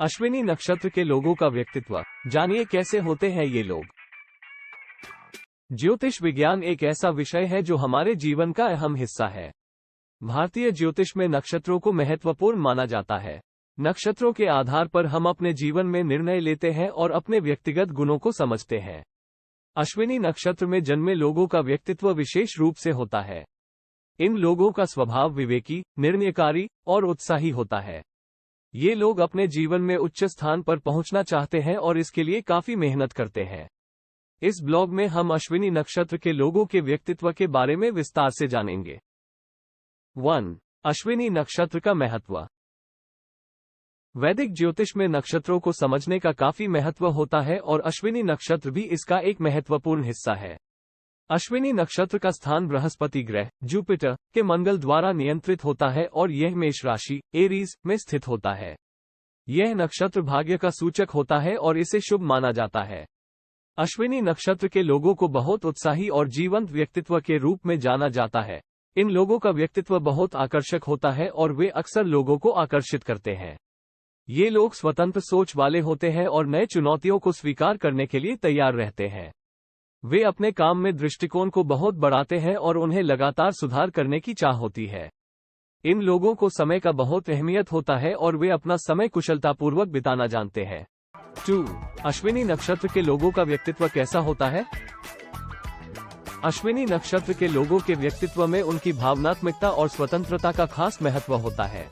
अश्विनी नक्षत्र के लोगों का व्यक्तित्व जानिए कैसे होते हैं ये लोग। ज्योतिष विज्ञान एक ऐसा विषय है जो हमारे जीवन का अहम हिस्सा है। भारतीय ज्योतिष में नक्षत्रों को महत्वपूर्ण माना जाता है। नक्षत्रों के आधार पर हम अपने जीवन में निर्णय लेते हैं और अपने व्यक्तिगत गुणों को समझते हैं। अश्विनी नक्षत्र में जन्मे लोगों का व्यक्तित्व विशेष रूप से होता है। इन लोगों का स्वभाव विवेकी, निर्णयकारी और उत्साही होता है। ये लोग अपने जीवन में उच्च स्थान पर पहुंचना चाहते हैं और इसके लिए काफी मेहनत करते हैं। इस ब्लॉग में हम अश्विनी नक्षत्र के लोगों के व्यक्तित्व के बारे में विस्तार से जानेंगे। 1. अश्विनी नक्षत्र का महत्व। वैदिक ज्योतिष में नक्षत्रों को समझने का काफी महत्व होता है और अश्विनी नक्षत्र भी इसका एक महत्वपूर्ण हिस्सा है। अश्विनी नक्षत्र का स्थान बृहस्पति ग्रह जुपिटर के मंगल द्वारा नियंत्रित होता है और यह मेष राशि एरीज में स्थित होता है। यह नक्षत्र भाग्य का सूचक होता है और इसे शुभ माना जाता है। अश्विनी नक्षत्र के लोगों को बहुत उत्साही और जीवंत व्यक्तित्व के रूप में जाना जाता है। इन लोगों का व्यक्तित्व बहुत आकर्षक होता है और वे अक्सर लोगों को आकर्षित करते हैं। ये लोग स्वतंत्र सोच वाले होते हैं और नए चुनौतियों को स्वीकार करने के लिए तैयार रहते हैं। वे अपने काम में दृष्टिकोण को बहुत बढ़ाते हैं और उन्हें लगातार सुधार करने की चाह होती है। इन लोगों को समय का बहुत अहमियत होता है और वे अपना समय कुशलतापूर्वक बिताना जानते हैं। 2. अश्विनी नक्षत्र के लोगों का व्यक्तित्व कैसा होता है? अश्विनी नक्षत्र के लोगों के व्यक्तित्व में उनकी भावनात्मकता और स्वतंत्रता का खास महत्व होता है।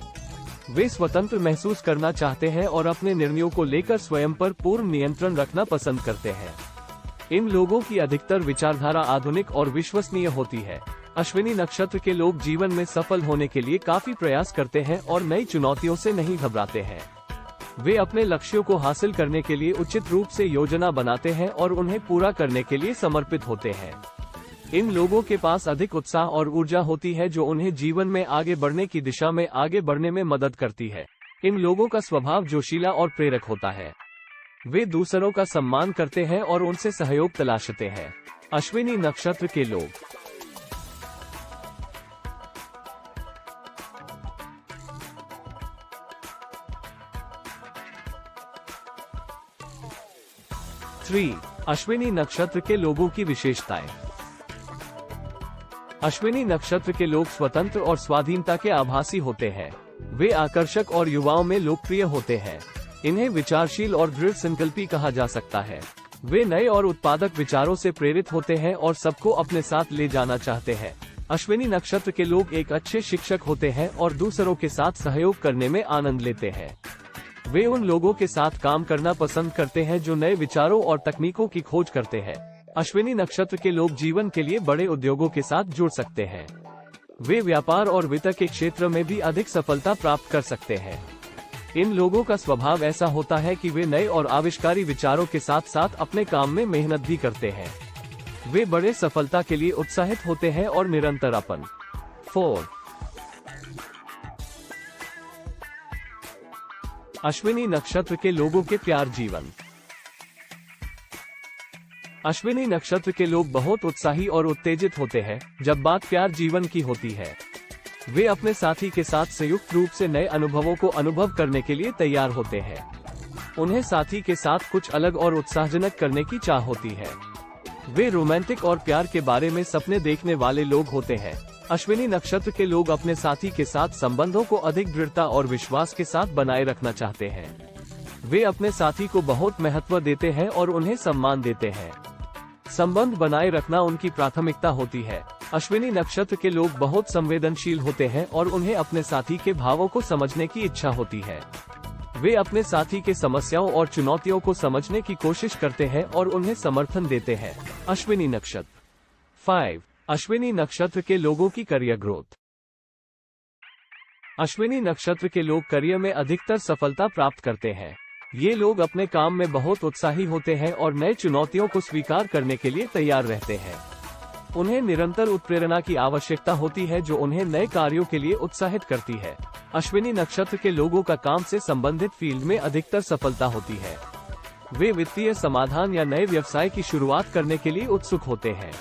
वे स्वतंत्र महसूस करना चाहते हैं और अपने निर्णयों को लेकर स्वयं पर पूर्ण नियंत्रण रखना पसंद करते हैं। इन लोगों की अधिकतर विचारधारा आधुनिक और विश्वसनीय होती है। अश्विनी नक्षत्र के लोग जीवन में सफल होने के लिए काफी प्रयास करते हैं और नई चुनौतियों से नहीं घबराते हैं। वे अपने लक्ष्यों को हासिल करने के लिए उचित रूप से योजना बनाते हैं और उन्हें पूरा करने के लिए समर्पित होते हैं। इन लोगों के पास अधिक उत्साह और ऊर्जा होती है जो उन्हें जीवन में आगे बढ़ने की दिशा में आगे बढ़ने में मदद करती है। इन लोगों का स्वभाव जोशीला और प्रेरक होता है। वे दूसरों का सम्मान करते हैं और उनसे सहयोग तलाशते हैं। अश्विनी नक्षत्र के लोग। थ्री. अश्विनी नक्षत्र के लोगों की विशेषताएं। अश्विनी नक्षत्र के लोग स्वतंत्र और स्वाधीनता के आभासी होते हैं। वे आकर्षक और युवाओं में लोकप्रिय होते हैं। इन्हें विचारशील और दृढ़ संकल्पी कहा जा सकता है। वे नए और उत्पादक विचारों से प्रेरित होते हैं और सबको अपने साथ ले जाना चाहते हैं। अश्विनी नक्षत्र के लोग एक अच्छे शिक्षक होते हैं और दूसरों के साथ सहयोग करने में आनंद लेते हैं। वे उन लोगों के साथ काम करना पसंद करते हैं जो नए विचारों और तकनीकों की खोज करते हैं। अश्विनी नक्षत्र के लोग जीवन के लिए बड़े उद्योगों के साथ जुड़ सकते हैं। वे व्यापार और वित्त के क्षेत्र में भी अधिक सफलता प्राप्त कर सकते हैं। इन लोगों का स्वभाव ऐसा होता है कि वे नए और आविष्कारी विचारों के साथ साथ अपने काम में मेहनत भी करते हैं। वे बड़े सफलता के लिए उत्साहित होते हैं और निरंतर अपन। 4. अश्विनी नक्षत्र के लोगों के प्यार जीवन। अश्विनी नक्षत्र के लोग बहुत उत्साही और उत्तेजित होते हैं जब बात प्यार जीवन की होती है। वे अपने साथी के साथ संयुक्त रूप से नए अनुभवों को अनुभव करने के लिए तैयार होते हैं। उन्हें साथी के साथ कुछ अलग और उत्साहजनक करने की चाह होती है। वे रोमांटिक और प्यार के बारे में सपने देखने वाले लोग होते हैं। अश्विनी नक्षत्र के लोग अपने साथी के साथ संबंधों को अधिक दृढ़ता और विश्वास के साथ बनाए रखना चाहते हैं। वे अपने साथी को बहुत महत्व देते हैं और उन्हें सम्मान देते हैं। संबंध बनाए रखना उनकी प्राथमिकता होती है। अश्विनी नक्षत्र के लोग बहुत संवेदनशील होते हैं और उन्हें अपने साथी के भावों को समझने की इच्छा होती है। वे अपने साथी के समस्याओं और चुनौतियों को समझने की कोशिश करते हैं और उन्हें समर्थन देते हैं। अश्विनी नक्षत्र। 5. अश्विनी नक्षत्र के लोगों की करियर ग्रोथ। अश्विनी नक्षत्र के लोग करियर में अधिकतर सफलता प्राप्त करते हैं। ये लोग अपने काम में बहुत उत्साही होते हैं और नए चुनौतियों को स्वीकार करने के लिए तैयार रहते हैं। उन्हें निरंतर उत्प्रेरणा की आवश्यकता होती है जो उन्हें नए कार्यों के लिए उत्साहित करती है। अश्विनी नक्षत्र के लोगों का काम से संबंधित फील्ड में अधिकतर सफलता होती है। वे वित्तीय समाधान या नए व्यवसाय की शुरुआत करने के लिए उत्सुक होते हैं।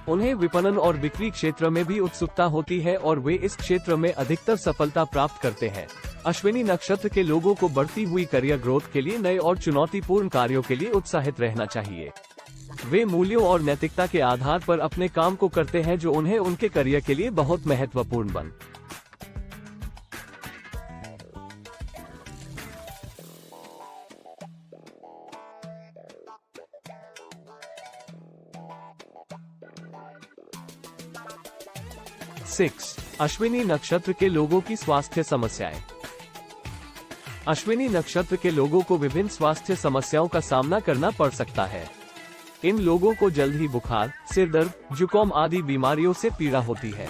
उन्हें विपणन और बिक्री क्षेत्र में भी उत्सुकता होती है और वे इस क्षेत्र में अधिकतर सफलता प्राप्त करते हैं। अश्विनी नक्षत्र के लोगों को बढ़ती हुई करियर ग्रोथ के लिए नए और चुनौतीपूर्ण कार्यों के लिए उत्साहित रहना चाहिए। वे मूल्यों और नैतिकता के आधार पर अपने काम को करते हैं जो उन्हें उनके करियर के लिए बहुत महत्वपूर्ण बन। अश्विनी नक्षत्र के लोगों की स्वास्थ्य समस्याएं। अश्विनी नक्षत्र के लोगों को विभिन्न स्वास्थ्य समस्याओं का सामना करना पड़ सकता है। इन लोगों को जल्द ही बुखार, सिर दर्द, जुकाम आदि बीमारियों से पीड़ा होती है।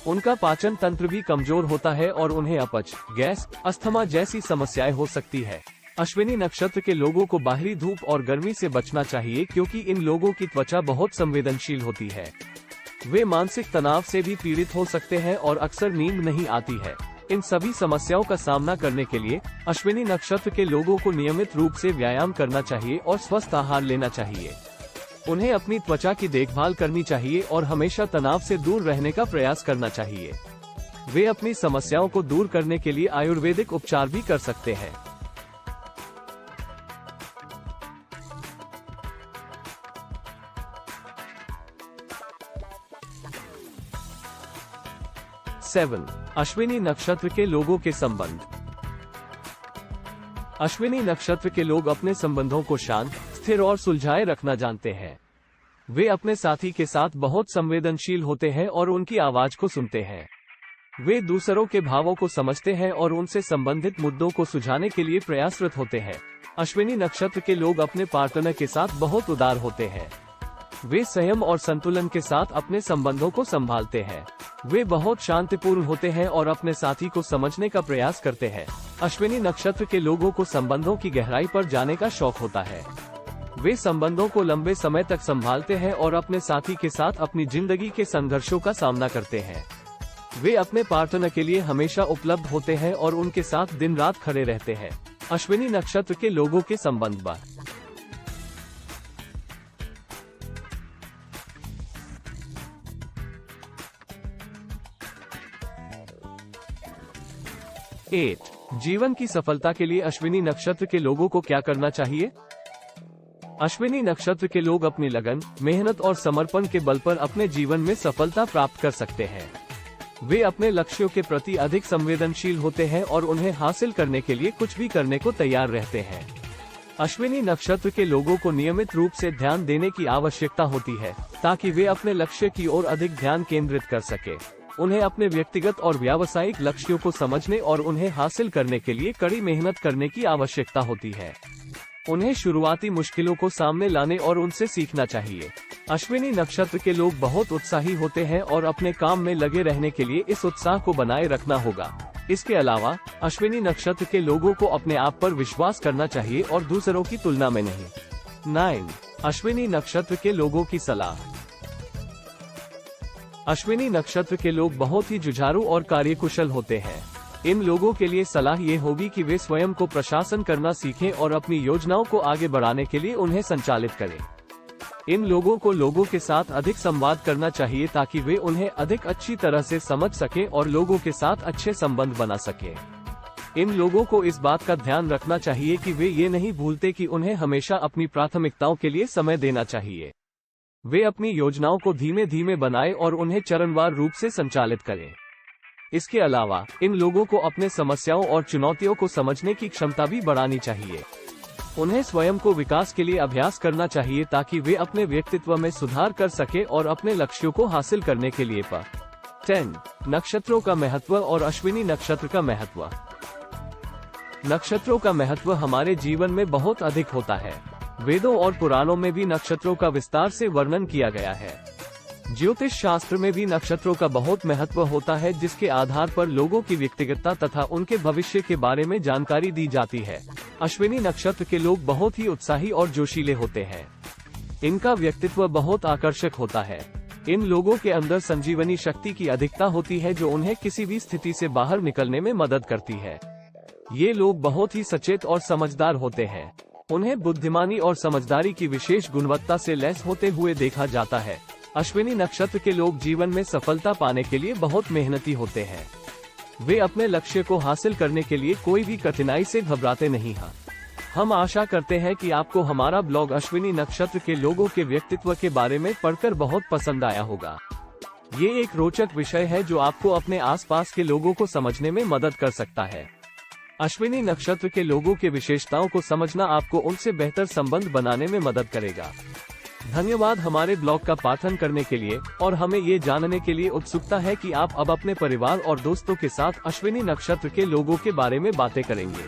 उनका पाचन तंत्र भी कमजोर होता है और उन्हें अपच, गैस, अस्थमा जैसी समस्याएं हो सकती है। अश्विनी नक्षत्र के लोगों को बाहरी धूप और गर्मी से बचना चाहिए क्योंकि इन लोगों की त्वचा बहुत संवेदनशील होती है। वे मानसिक तनाव से भी पीड़ित हो सकते हैं और अक्सर नींद नहीं आती है। इन सभी समस्याओं का सामना करने के लिए अश्विनी नक्षत्र के लोगों को नियमित रूप से व्यायाम करना चाहिए और स्वस्थ आहार लेना चाहिए। उन्हें अपनी त्वचा की देखभाल करनी चाहिए और हमेशा तनाव से दूर रहने का प्रयास करना चाहिए। वे अपनी समस्याओं को दूर करने के लिए आयुर्वेदिक उपचार भी कर सकते हैं। अश्विनी नक्षत्र के लोगों के संबंध। अश्विनी नक्षत्र के लोग अपने संबंधों को शांत, स्थिर और सुलझाए रखना जानते हैं। वे अपने साथी के साथ बहुत संवेदनशील होते हैं और उनकी आवाज को सुनते हैं। वे दूसरों के भावों को समझते हैं और उनसे संबंधित मुद्दों को सुलझाने के लिए प्रयासरत होते हैं। अश्विनी नक्षत्र के लोग अपने पार्टनर के साथ बहुत उदार होते हैं। वे संयम और संतुलन के साथ अपने संबंधों को संभालते हैं। वे बहुत शांतिपूर्ण होते हैं और अपने साथी को समझने का प्रयास करते हैं। अश्विनी नक्षत्र के लोगों को संबंधों की गहराई पर जाने का शौक होता है। वे संबंधों को लंबे समय तक संभालते हैं और अपने साथी के साथ अपनी जिंदगी के संघर्षों का सामना करते हैं। वे अपने पार्टनर के लिए हमेशा उपलब्ध होते हैं और उनके साथ दिन रात खड़े रहते हैं। अश्विनी नक्षत्र के लोगों के संबंध बा 8 जीवन की सफलता के लिए अश्विनी नक्षत्र के लोगों को क्या करना चाहिए? अश्विनी नक्षत्र के लोग अपनी लगन, मेहनत और समर्पण के बल पर अपने जीवन में सफलता प्राप्त कर सकते हैं। वे अपने लक्ष्यों के प्रति अधिक संवेदनशील होते हैं और उन्हें हासिल करने के लिए कुछ भी करने को तैयार रहते हैं। अश्विनी नक्षत्र के लोगों को नियमित रूप से ध्यान देने की आवश्यकता होती है ताकि वे अपने लक्ष्य की ओर अधिक ध्यान केंद्रित कर सके। उन्हें अपने व्यक्तिगत और व्यावसायिक लक्ष्यों को समझने और उन्हें हासिल करने के लिए कड़ी मेहनत करने की आवश्यकता होती है। उन्हें शुरुआती मुश्किलों को सामने लाने और उनसे सीखना चाहिए। अश्विनी नक्षत्र के लोग बहुत उत्साही होते हैं और अपने काम में लगे रहने के लिए इस उत्साह को बनाए रखना होगा। इसके अलावा अश्विनी नक्षत्र के लोगों को अपने आप पर विश्वास करना चाहिए और दूसरों की तुलना में नहीं। 9 अश्विनी नक्षत्र के लोगों की सलाह। अश्विनी नक्षत्र के लोग बहुत ही जुझारू और कार्यकुशल होते हैं। इन लोगों के लिए सलाह ये होगी कि वे स्वयं को प्रशासन करना सीखें और अपनी योजनाओं को आगे बढ़ाने के लिए उन्हें संचालित करें। इन लोगों को लोगों के साथ अधिक संवाद करना चाहिए ताकि वे उन्हें अधिक अच्छी तरह से समझ सकें और लोगों के साथ अच्छे संबंध बना सकें। इन लोगों को इस बात का ध्यान रखना चाहिए कि वे ये नहीं भूलते कि उन्हें हमेशा अपनी प्राथमिकताओं के लिए समय देना चाहिए। वे अपनी योजनाओं को धीमे धीमे बनाएं और उन्हें चरणवार रूप से संचालित करें। इसके अलावा इन लोगों को अपने समस्याओं और चुनौतियों को समझने की क्षमता भी बढ़ानी चाहिए। उन्हें स्वयं को विकास के लिए अभ्यास करना चाहिए ताकि वे अपने व्यक्तित्व में सुधार कर सके और अपने लक्ष्यों को हासिल करने के लिए 10 नक्षत्रों का महत्व और अश्विनी नक्षत्र का महत्व। नक्षत्रों का महत्व हमारे जीवन में बहुत अधिक होता है। वेदों और पुराणों में भी नक्षत्रों का विस्तार से वर्णन किया गया है। ज्योतिष शास्त्र में भी नक्षत्रों का बहुत महत्व होता है, जिसके आधार पर लोगों की व्यक्तिगतता तथा उनके भविष्य के बारे में जानकारी दी जाती है। अश्विनी नक्षत्र के लोग बहुत ही उत्साही और जोशीले होते हैं। इनका व्यक्तित्व बहुत आकर्षक होता है। इन लोगों के अंदर संजीवनी शक्ति की अधिकता होती है जो उन्हें किसी भी स्थिति से बाहर निकलने में मदद करती है। ये लोग बहुत ही सचेत और समझदार होते हैं। उन्हें बुद्धिमानी और समझदारी की विशेष गुणवत्ता से लैस होते हुए देखा जाता है। अश्विनी नक्षत्र के लोग जीवन में सफलता पाने के लिए बहुत मेहनती होते हैं। वे अपने लक्ष्य को हासिल करने के लिए कोई भी कठिनाई से घबराते नहीं हैं। हम आशा करते हैं कि आपको हमारा ब्लॉग अश्विनी नक्षत्र के लोगों के व्यक्तित्व के बारे में पढ़कर बहुत पसंद आया होगा। ये एक रोचक विषय है जो आपको अपने आसपास के लोगों को समझने में मदद कर सकता है। अश्विनी नक्षत्र के लोगों के विशेषताओं को समझना आपको उनसे बेहतर संबंध बनाने में मदद करेगा। धन्यवाद हमारे ब्लॉग का पाठन करने के लिए, और हमें ये जानने के लिए उत्सुकता है कि आप अब अपने परिवार और दोस्तों के साथ अश्विनी नक्षत्र के लोगों के बारे में बातें करेंगे।